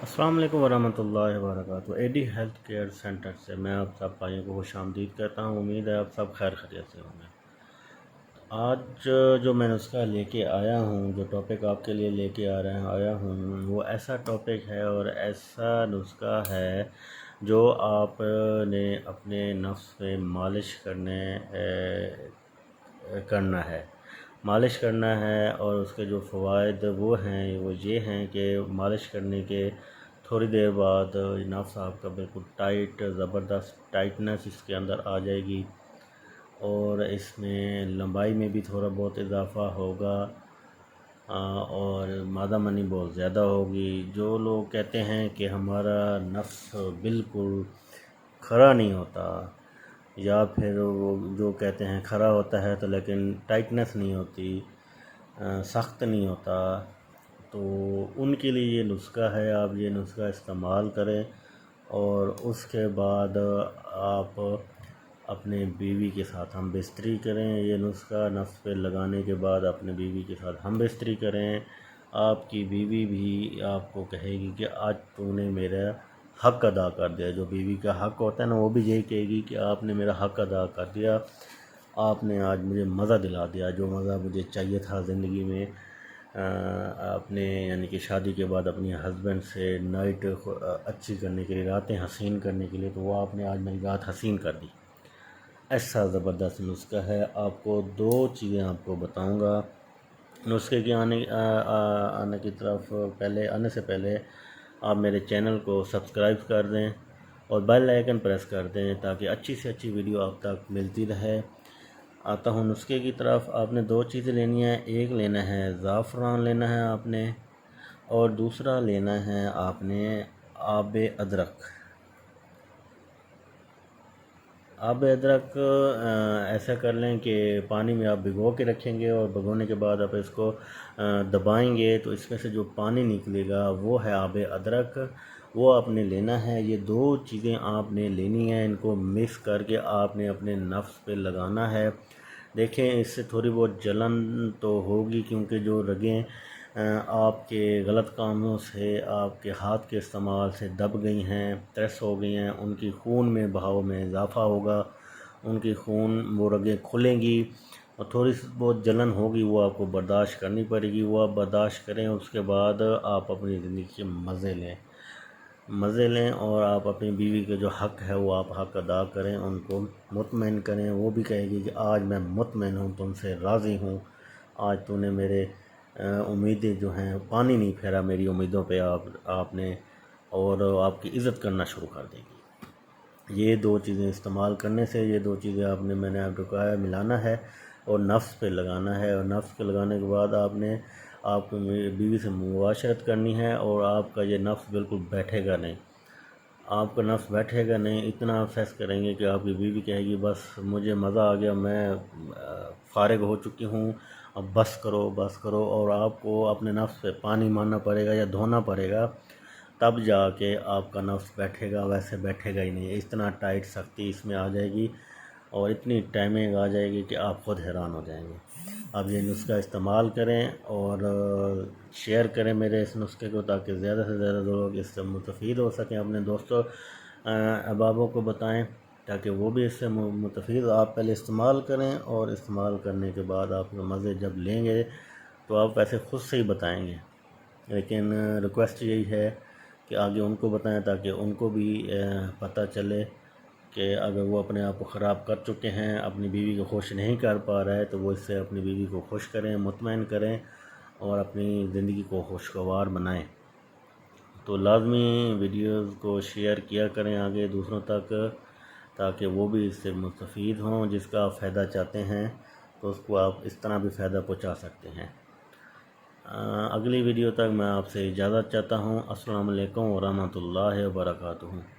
السلام علیکم ورحمۃ اللہ وبرکاتہ۔ اے ڈی ہیلتھ کیئر سینٹر سے میں آپ سب بھائیوں کو خوش آمدید کرتا ہوں۔ امید ہے آپ سب خیر خیریت سے ہوں گے۔ آج جو میں نسخہ لے کے آیا ہوں، جو ٹاپک آپ کے لیے لے کے آیا ہوں، وہ ایسا ٹاپک ہے اور ایسا نسخہ ہے جو آپ نے اپنے نفس پہ مالش کرنا ہے اور اس کے جو فوائد وہ یہ ہیں کہ مالش کرنے کے تھوڑی دیر بعد نفس آپ کا بالکل ٹائٹ، زبردست ٹائٹنس اس کے اندر آ جائے گی اور اس میں لمبائی میں بھی تھوڑا بہت اضافہ ہوگا اور مادہ منی بہت زیادہ ہوگی۔ جو لوگ کہتے ہیں کہ ہمارا نفس بالکل کھڑا نہیں ہوتا، یا پھر وہ جو کہتے ہیں کھڑا ہوتا ہے تو لیکن ٹائٹنس نہیں ہوتی، سخت نہیں ہوتا، تو ان کے لیے یہ نسخہ ہے۔ آپ یہ نسخہ استعمال کریں اور اس کے بعد آپ اپنے بیوی کے ساتھ ہم بستری کریں۔ یہ نسخہ نفس پہ لگانے کے بعد اپنے بیوی کے ساتھ ہم بستری کریں۔ آپ کی بیوی بھی آپ کو کہے گی کہ آج تو نے میرا حق ادا کر دیا۔ جو بیوی کا حق ہوتا ہے نا، وہ بھی یہی کہے گی کہ آپ نے میرا حق ادا کر دیا، آپ نے آج مجھے مزہ دلا دیا، جو مزہ مجھے چاہیے تھا زندگی میں، اپنے یعنی کہ شادی کے بعد اپنی ہسبینڈ سے نائٹ اچھی کرنے کے لیے، راتیں حسین کرنے کے لیے، تو وہ آپ نے آج میری رات حسین کر دی۔ ایسا زبردست نسخہ ہے۔ آپ کو دو چیزیں آپ کو بتاؤں گا نسخے کے آنے سے پہلے آپ میرے چینل کو سبسکرائب کر دیں اور بیل آئیکن پریس کر دیں تاکہ اچھی سے اچھی ویڈیو آپ تک ملتی رہے۔ آتا ہوں نسخے کی طرف۔ آپ نے دو چیزیں لینی ہیں، ایک لینا ہے زعفران لینا ہے آپ نے، اور دوسرا لینا ہے آپ نے آب ادرک۔ آب ادرک ایسا کر لیں کہ پانی میں آپ بھگو کے رکھیں گے اور بھگونے کے بعد آپ اس کو دبائیں گے تو اس میں سے جو پانی نکلے گا وہ ہے آب ادرک، وہ آپ نے لینا ہے۔ یہ دو چیزیں آپ نے لینی ہیں، ان کو مکس کر کے آپ نے اپنے نفس پہ لگانا ہے۔ دیکھیں اس سے تھوڑی بہت جلن تو ہوگی کیونکہ جو رگیں آپ کے غلط کاموں سے، آپ کے ہاتھ کے استعمال سے دب گئی ہیں، پریس ہو گئی ہیں، ان کی خون میں بہاؤ میں اضافہ ہوگا، ان کی وہ رگیں کھلیں گی اور تھوڑی سی بہت جلن ہوگی، وہ آپ کو برداشت کرنی پڑے گی، وہ آپ برداشت کریں۔ اس کے بعد آپ اپنی زندگی کے مزے لیں اور آپ اپنی بیوی کے جو حق ہے وہ آپ حق ادا کریں، ان کو مطمئن کریں۔ وہ بھی کہے گی کہ آج میں مطمئن ہوں، تم سے راضی ہوں، آج تو نے میرے امیدیں جو ہیں پانی نہیں پھیرا میری امیدوں پہ آپ نے، اور آپ کی عزت کرنا شروع کر دے گی۔ یہ دو چیزیں استعمال کرنے سے، یہ دو چیزیں میں نے آپ کو کہا ہے ملانا ہے اور نفس پہ لگانا ہے، اور نفس پہ لگانے کے بعد آپ کو بیوی سے مباشرت کرنی ہے اور آپ کا یہ نفس بالکل بیٹھے گا نہیں، آپ کا نفس بیٹھے گا نہیں۔ اتنا فیص کریں گے کہ آپ کی بیوی کہے گی بس مجھے مزہ آ گیا، میں فارغ ہو چکی ہوں، اب بس کرو، اور آپ کو اپنے نفس پہ پانی مارنا پڑے گا یا دھونا پڑے گا، تب جا کے آپ کا نفس بیٹھے گا، ویسے بیٹھے گا ہی نہیں۔ اتنا ٹائٹ سختی اس میں آ جائے گی اور اتنی ٹائمنگ آ جائے گی کہ آپ خود حیران ہو جائیں گے۔ اب یہ نسخہ استعمال کریں اور شیئر کریں میرے اس نسخے کو تاکہ زیادہ سے زیادہ لوگ اس سے مستفید ہو سکیں۔ اپنے دوستوں احبابوں کو بتائیں تاکہ وہ بھی اس سے مستفید۔ آپ پہلے استعمال کریں اور استعمال کرنے کے بعد آپ مزے جب لیں گے تو آپ ویسے خود سے ہی بتائیں گے، لیکن ریکویسٹ یہی ہے کہ آگے ان کو بتائیں تاکہ ان کو بھی پتہ چلے کہ اگر وہ اپنے آپ کو خراب کر چکے ہیں، اپنی بیوی کو خوش نہیں کر پا رہے تو وہ اس سے اپنی بیوی کو خوش کریں، مطمئن کریں اور اپنی زندگی کو خوشگوار بنائیں۔ تو لازمی ویڈیوز کو شیئر کیا کریں آگے دوسروں تک تاکہ وہ بھی اس سے مستفید ہوں۔ جس کا آپ فائدہ چاہتے ہیں تو اس کو آپ اس طرح بھی فائدہ پہنچا سکتے ہیں۔ اگلی ویڈیو تک میں آپ سے اجازت چاہتا ہوں۔ السلام علیکم ورحمۃ اللہ وبرکاتہ۔